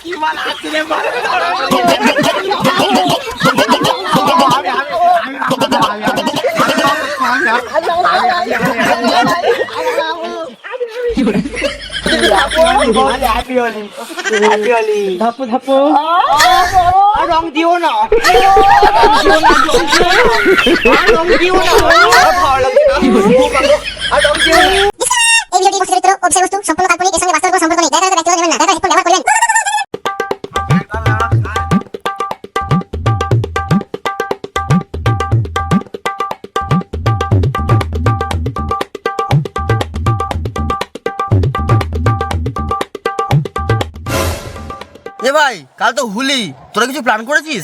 কি মাল আছে রে মাল রং দিও না এই ভিডিওটি বস্তুচিত্র ও বিষয়বস্তু সম্পূর্ণ কাল্পনিক, এর সঙ্গে বাস্তব কোনো সম্পর্ক নেই। দয়া করে ব্যক্তিগত নেবেন না। দয়া করে হেডফোন ব্যবহার করবেন। এ ভাই, কাল তো হুলি, তোরা কিছু প্ল্যান করেছিস?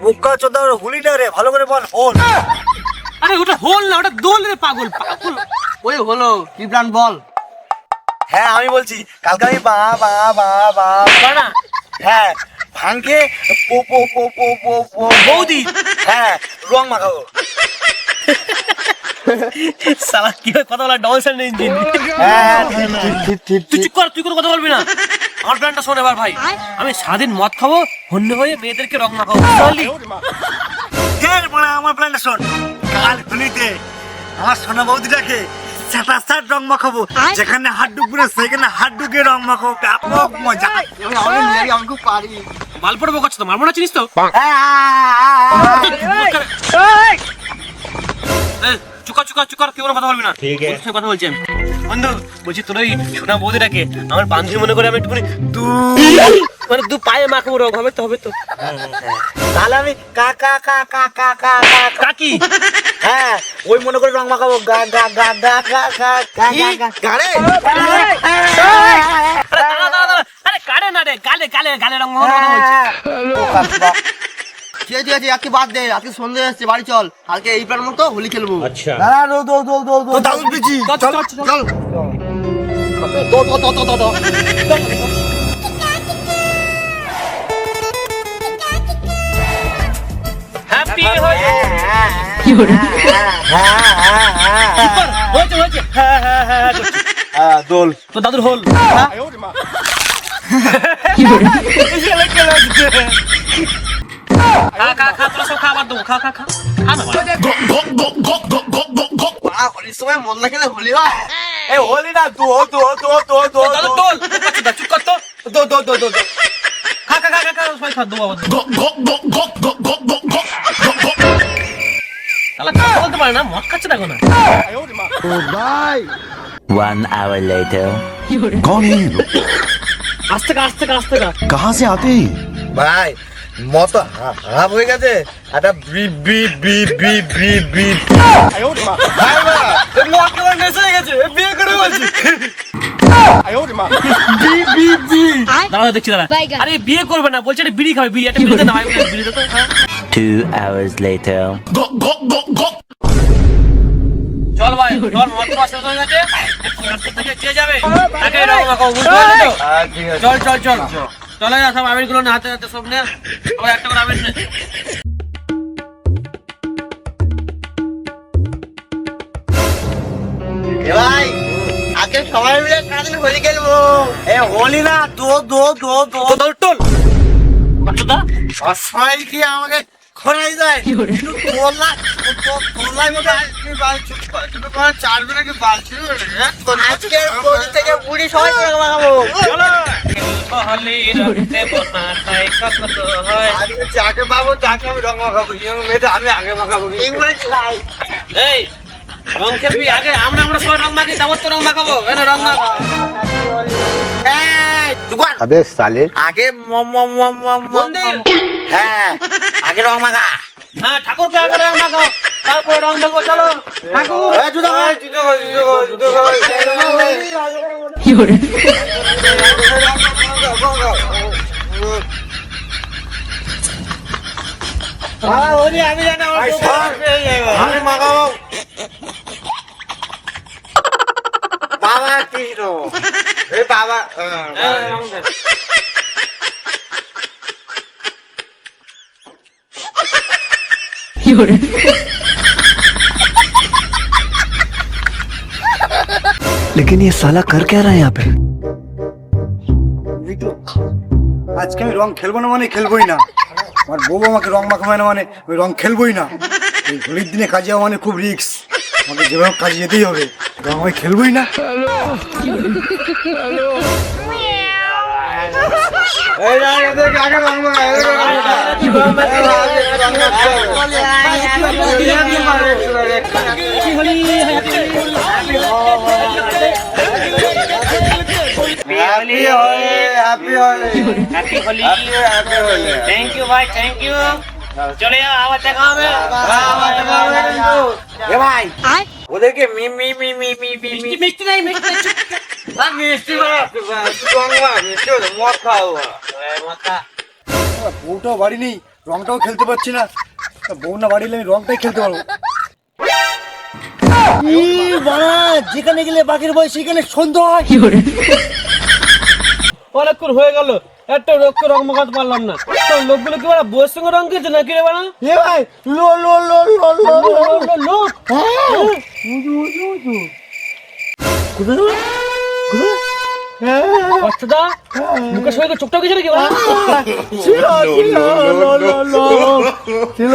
মুক্কা চোদা হুলিটা রে, ভালো করে বল। হোল? আরে ওটা হোল না, ওটা দোল রে পাগল পাগল। ওই হলো, কি প্ল্যান বল? হ্যাঁ আমি বলছি, কালকে আমি বা বা বা বা না, হ্যাঁ ভাঙকে পো পো পো পো পো পো বৌদি হ্যাঁ রং মাখাবো। সালা কি কথা বলা ডবল স্ট্যান্ড ইঞ্জিন। হ্যাঁ তুই চুপ কর, তুই কোনো কথা বলবি না। আমার প্ল্যানটা শোন এবার ভাই। আমি সারাদিন মদ খাবো, হন্য হয়ে মেয়েদেরকে রং মাখাবো। চলি আমার প্ল্যানটা শোন, কাল হুলিতে আমার সোনা বৌদিটাকে সাট রং মাখাবো, যেখানে হাত ডুববে সেখানে হাত ডুবে রং মাখাবো, ব্যাপক মজা। আমি খুব পারি। মাল পড়বো করছো তো, মারবো না, চিনিস তো? চুকা চুকা চুকার, কেউ কথা বলবি না। কথা বলছি আমি। বন্ধু বলছি, তোর ওই সোনা বৌদিটাকে আমার বান্ধবী মনে করে আমি একটুখানি দু পায়ে মাখাবো, রং হবে তো, হবে তো। তাহলে আমি কাকি হ্যাঁ ওই মনে করে রং মাখাবো, গা গা গা গা গা গা গা গা গাড়ে। আরে কারে না রে, গালে গালে গালে রং মাখাবো বলছি। ঠিক আছে ঠিক আছে, আজকে বাদ দে, আজকে সন্ধ্যে আসছে, বাড়ি চল, কালকে এই প্ল্যান মতো হোলি খেলবো। আচ্ছা দাদুর পিছি চল চল হ্যাপি হয়েছে হয়েছে। হ্যাঁ হ্যাঁ হ্যাঁ হ্যাঁ দোল তো দাদুর হোল। খা খা খা, তোরা সব খাবার দেবো, খা খা খা খা না। হোলির সময় মন না খেলে হোলি হয়? এই হোলি না, দো দো দো দো দো দাদু দোল, চুপ কর তো। দো দো দো দো দো খা খা খা খা খা, সবাই খা, দেবো আবার। তাহলে কথা বলতে পারে না, মদ খাচ্ছে দেখো না। One hour later. कौन है ये लोग? আস্তে খা আস্তে খা আস্তে খা। कहाँ से आते हैं? ভাই মত হাফ হয়ে গেছে, একটা বি বি বি বি বি বি ভাই মা মত কেমন নেশা হয়ে গেছে, বিয়ে করে বলছি বি বি বি। দাঁড়া দেখছি, দাঁড়া। আরে বিয়ে করবে না বলছে, একটা বিড়ি খাবে, বিড়ি একটা বিড়ি দে না ভাই, বিড়ি দে তো। 2 hours later. চল ভাই, চল, মদ খাওয়া শেষ হয়ে গেছে, কে যাবে তাকে রং মাখাবো, বুঝতে পারলি তো? ঠিক আছে চল চল চল চলে যা, সব আবির গুলো হাতে হাতে সব নে, সবাই একটা করে আবির নে। ভাই আজকে সবাই মিলে সারাদিন হোলি খেলবো। এ হোলি না, দো দো দো দো তো টোল বাচ্চাটা সবাই কি আমাকে খোলাই যায় কিন্তু তোলা তোলাই মতো আজকে বালছি চারজনে কি বালছি আজকে কোথা থেকে বুড়ি সবাই করে মাখাবো। চলো বহলি রক্তে বনা খাই কত হয়। আজকে যাকে পাবো তাকে আমি রং মাখাবো, মেয়েটা আমি আগে মাখাবো। এই রং খেলবি আগে, আমরা আমরা সবাই রং মাখি, তারপর তো রং মাখাবো। এনে রং মাখা। अबे साले আগে মন্দির। হ্যাঁ আগে রং মাখা। হ্যাঁ ঠাকুরকে আগে রং মাখাও, তারপর রং দেবো। চলো ঠাকুর আমি জানি আমি মাখাবো। বাবা কৃষ্ণ এই বাবা लेकिन ये साला कर क्या रहा है यहाँ पे? বলি তো, আজকে আমি রং খেলবো না মানে খেলবোই না। আমার বউ আমাকে রং মাখাবে না মানে ওই রং খেলবোই না। এই হোলির দিনে কাজে যাওয়া মানে খুব রিস্ক, আমাকে যেভাবে কাজে যেতেই হবে, রং আমি খেলবোই না। এই না, এদেরকে আগে রং মাখা, এদেরকে রং মাখা। Happy Holi, happy Holi, happy Holi, happy Holi. Thank you ভাই, থ্যাংক ইউ। চলে যাও, আবার দেখা হবে। এ ভাই, ওদেরকে মি মি মি মি মি মি মি মিষ্টি নাই, মিষ্টি নাই। মিষ্টি মিষ্টি হলো মদ খাওয়া। বউটাও বাড়ি নেই, রংটাও খেলতে পারছি না। বউ না বাড়ি নেই, আমি রংটাই খেলতে পারবো। যেখানে গেলে বাকির বয় সেখানে সন্ধ্যা হয়। অনেকক্ষণ হয়ে গেল, একটা লোককে রং মাখাতে পারলাম না। তো লোকগুলো কি বলা বউয়ের সঙ্গে রং খেলছে নাকি রে বানা? এ ভাই, লো লো লো লো লো লোক বাচ্চাদা মুখের সঙ্গে চোখটাও গেছে নাকি বানা? ছিল ছিল লো লো লো ছিল।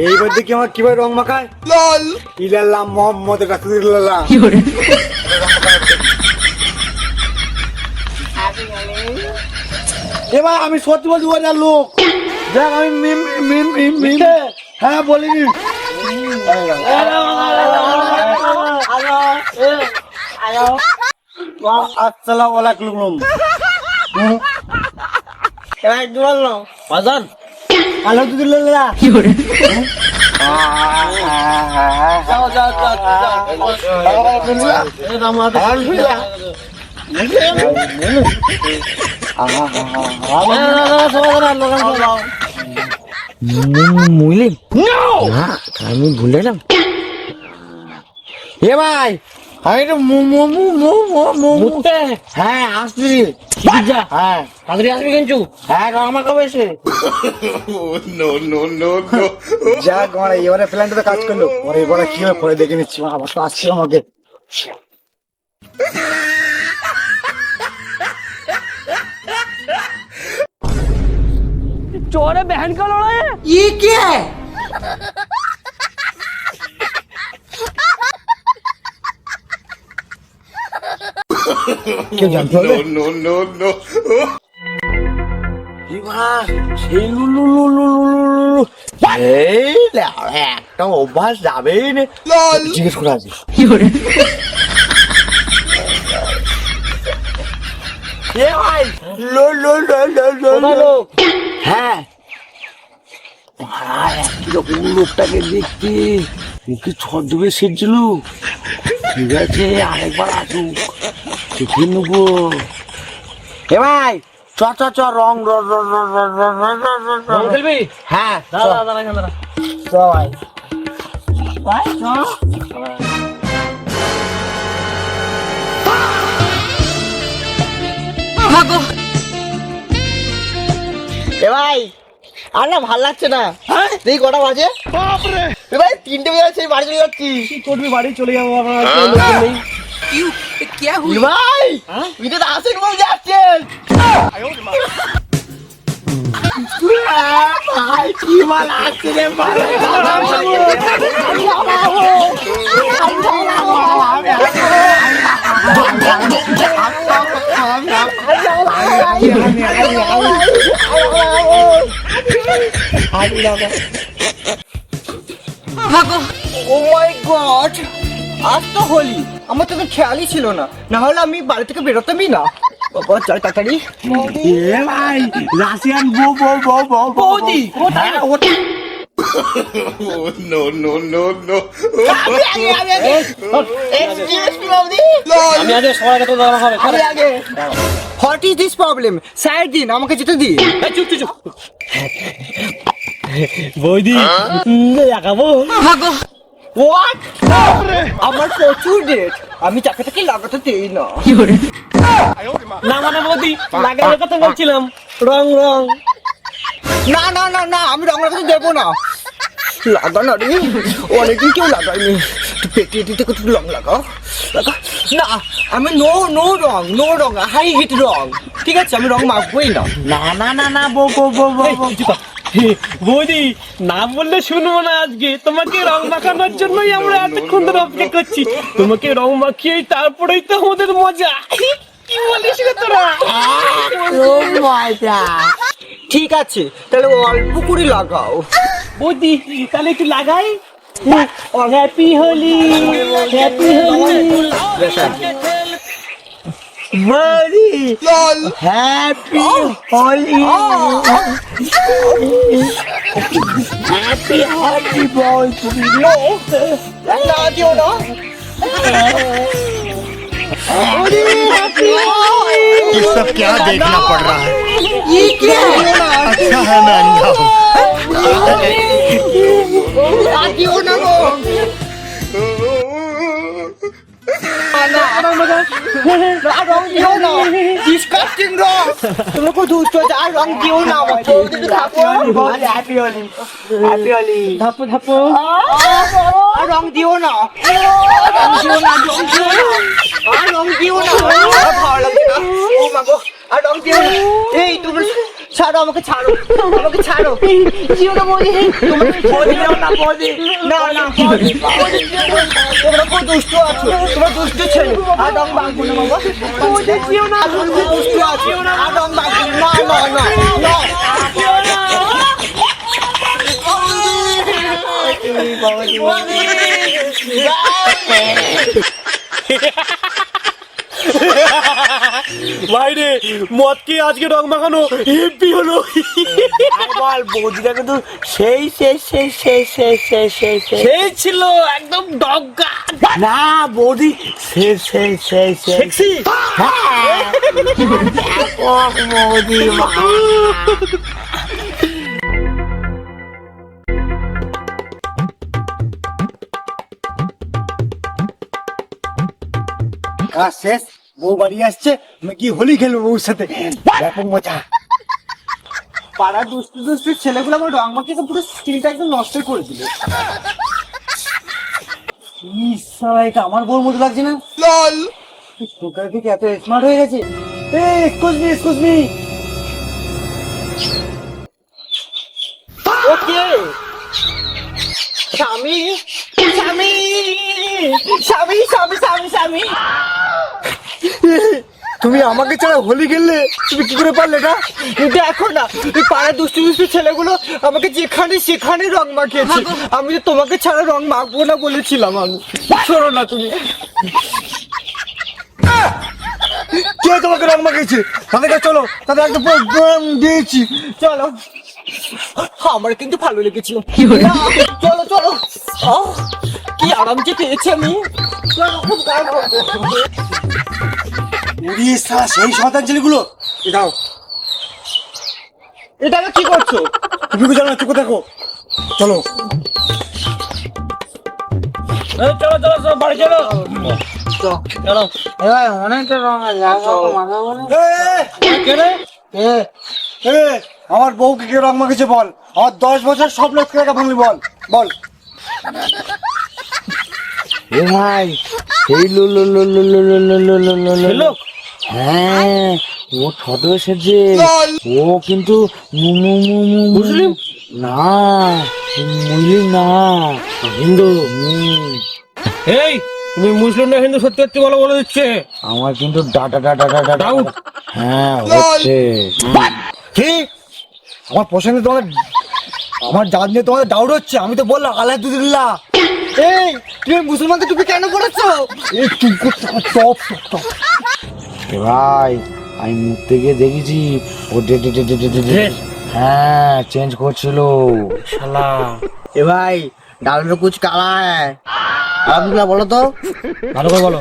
এইবার দেখি আমার কিভাবে রং মাখায়। লাল ইলাল্লাহ মোহাম্মদ রাসূলুল্লাহ। এবার আমি সত্যি বলছি ওই লোক দেখ, আমি মিম মিম মিম মিম হ্যাঁ বলিনি। আসসালামু আলাইকুম। বাজান আলহামদুলিল্লাহ। আমি ভুলে গেলাম। এ ভাই, আমি তো হ্যাঁ আসছি। যা হ্যাঁ তাড়াতাড়ি আসবি কিন্তু। হ্যাঁ আমার কবে এসে যাক মানে এবারে প্ল্যানটা তো কাজ করলো, পরে এবারে কি হবে পরে দেখে নিচ্ছি। আবার তো আসছে আমাকে। चोरे बहन का लड़ा है। ये क्या है? क्यों जानते हो? नो नो नो একটা অভ্যাস যাবেই না। জিজ্ঞেস করে আসি। এ ভাই, লো লো লো লো লো লো। হ্যাঁ কিরকম লোকটাকে দেখতে, কি ছদ্মবে সেজছিল। ঠিক আছে, আরেকবার আসুক, দেখে নেবো। এ ভাই চ চ চ রং রং খেলবি? হ্যাঁ দাঁড়া দাঁড়া দাঁড়া। চ ভাই ভাই চ। এ ভাই আর না ভাল লাগছে না। এই কটা বাজে? এ ভাই 3টে বেজে যাচ্ছে, বাড়ি চলে যাচ্ছি। কি করবি? বাড়ি চলে যাবো। আমার নেই। এ ভাই বিদ্যুৎ আসেন বল যাচ্ছেন। ভাই কি মাল আসছে রে ভাই। ও মাই গড, আজ তো হোলি। আমার তো খেয়ালই ছিল না, না হলে আমি বাড়ি থেকে বেরোতামই না। বাবা চল তাড়াতাড়ি। এ ভাই রাশিয়ান বউ বউ বউ বউ বৌদি কোথায়? no, no, no, no. আমি আগে সবাইকে তো দেওয়া হবে। What is this problem? Side দিন, আমাকে যেতে দিন। চুপ চুপ চুপ। বৌদি লাগাবো। হোয়াট? আমার প্রচুর ডেট, আমি চাকা থেকে লাগাতে দেই না। না মানে বৌদি লাগানোর কথা বলছিলাম। রং রং না না না না, আমি রং লাগাতে দেবো না। লাগা না রে, অনেকদিন কেউ লাগায়নি। একটু পেটে থেকে একটু রং লাগাও, লাগা। না, আমি নো রং, হাই হিট রং। ঠিক আছে, আমি রং মাখবই না। না না না না বউ বউ বউ বউ বউ। বৌদি না বললে শুনবো না। আজকে তোমাকে রং মাখানোর জন্যই আমরা এতক্ষণ ধরে অপেক্ষা করছি। তোমাকে রং মাখিয়েই তারপরেই তো আমাদের মজা। কি বলিস গো তোরা? খুব মজা। ঠিক আছে, তাহলে অল্প করে লাগাও। বৌদি তাহলে একটু লাগাই। Happy Holi, happy Holi. বৌদি হ্যাপি হোলি, হ্যাপি হোলি বৌদি। না দিও না। ये सब क्या देखना पड़ रहा है? ये क्या है? अच्छा है मैं अंधा हूँ। না দিও না গো। না রং দিও না, ডিসকাস্টিং রং। তোমরা কত দুষ্ট, আর রং দিও না আমাকে। Happy Holi, happy Holi. ধাপো ধাপো। আর রং দিও না, আর রং দিও না। আর ভালো লাগছে না। ও মা গো, আর রং দিও না। এই তোমরা ছাড়ো, আমাকে ছাড়ো, আমাকে ছাড়ো। দিও না বৌদি, বৌদি দাও না বৌদি। না না, তোমরা খুব দুষ্ট আছো, তোমরা দুষ্ট ছেলে। আর রং মাখবো না বাবা, দিও না। তোমরা দুষ্ট আছো, আর রং মাখবো না। না না না ভাইরে মদ কি আজকে রং মাখানো হেপি হলো। আর বল বৌদিটা কিন্তু সেই সেই সেই সেই সেই সেই সেই সেই সেই ছিল একদম ডগা। না বৌদি সেই সেই সেই সেই সেক্সি। বৌদি কাজ শেষ, বউ বাড়ি আসছে, আমি কি হোলি খেলবো বউর সাথে, ব্যাপক মজা। পাড়ার দুষ্টু দুষ্টু ছেলেগুলো আমার রং মাখিয়ে পুরো স্কিনটা একদম নষ্ট করে দিল। এটা আমার বউর মতো লাগছে না? তোকার দিকে এত স্মার্ট হয়ে গেছে। Excuse me. ওকে স্বামী স্বামী স্বামী স্বামী স্বামী স্বামী। তুমি আমাকে ছাড়া হোলি খেললে, তুমি কি করে পারলে এটা? দেখো না, এই পাড়ার দুষ্টু দুষ্টু ছেলেগুলো আমাকে যেখানে সেখানে রং মাখিয়েছে। আমি তো তোমাকে ছাড়া রং মাখবো না বলেছিলাম। আমি শোনো না তুমি। কে তোমাকে রং মাখিয়েছে? তাদের কাছে চলো, তাদের একটা প্রোগ্রাম দিয়েছি। চলো, আমার কিন্তু ভালো লেগেছিল। না, চলো চলো। কি আরাম যে পেয়েছি আমি। চলো, খুব গায়ে মাখবো। উড়িষ্যা সেই শতাঞ্জলিগুলো দাও। এটা আবার কি করছো? তুমি কি জানো, চুপ দেখো। চলো চলো চলো চলো বাড়ি চলো। চলো। এবার অনেকটা রং আছে, মাথা বলে আমার বউকে কে রং মাখিয়েছে বল। আমার 10 বছর সব লোক টাকা ভাঙলি, বল বল। এ ভাই এই লো লো লো লো লো লো লো লো লো লো লো লোক হ্যাঁ, ও ছোট এসেছে। ও কিন্তু মুসলিম না, মুসলিম না, হিন্দু। এই তুমি মুসলিম না হিন্দু সত্যি সত্যি বলো, বলে দিচ্ছে। আমার কিন্তু ডাটা ডাটা ডাটা ডাউট। হ্যাঁ হচ্ছে। ঠিক, আমার পছন্দ তোমার, আমার জাত নিয়ে তোমাদের ডাউট হচ্ছে। আমি তো বললাম আলহামদুলিল্লাহ। এই তুমি মুসলমানদের টুপি কেন পড়েছো? এই চুপ করতে টপ টপ টপ। এ ভাই আমি মুখ থেকে দেখেছি ও হ্যাঁ চেঞ্জ করছিল শালা। এ ভাই ডাল মে কুছ কালা হ্যায়। আলহামদুলিল্লাহ বলো তো, ভালো করে বলো।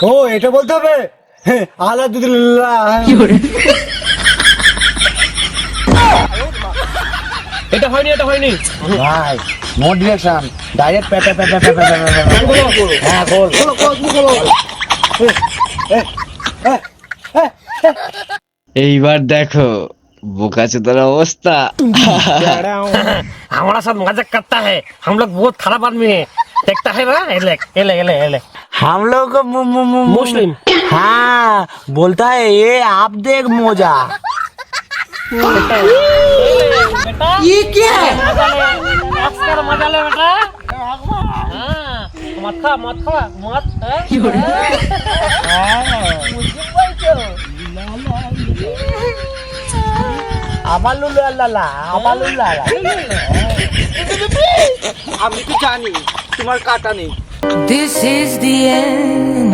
ও এটা বলতে হবে, হ্যাঁ আলহামদুলিল্লাহ। এটা হয়নি, এটা হয়নি। ভাই no direction, direct papa papa papa হ্যাঁ বল। এইবার দেখো বোকা চোদার অবস্থা। हमारा साथ मजाक करता है, हम लोग बहुत खराब आदमी है, देखता है ना, एले एले एले एले हम लोग को मुस्लिम। हाँ बोलता है ये आप देख मोजा। ये क्या है? मजा ले बेटा। हाँ, मत खा मत खा मत আমি তো জানি তোমার কাটা নেই। This is the end.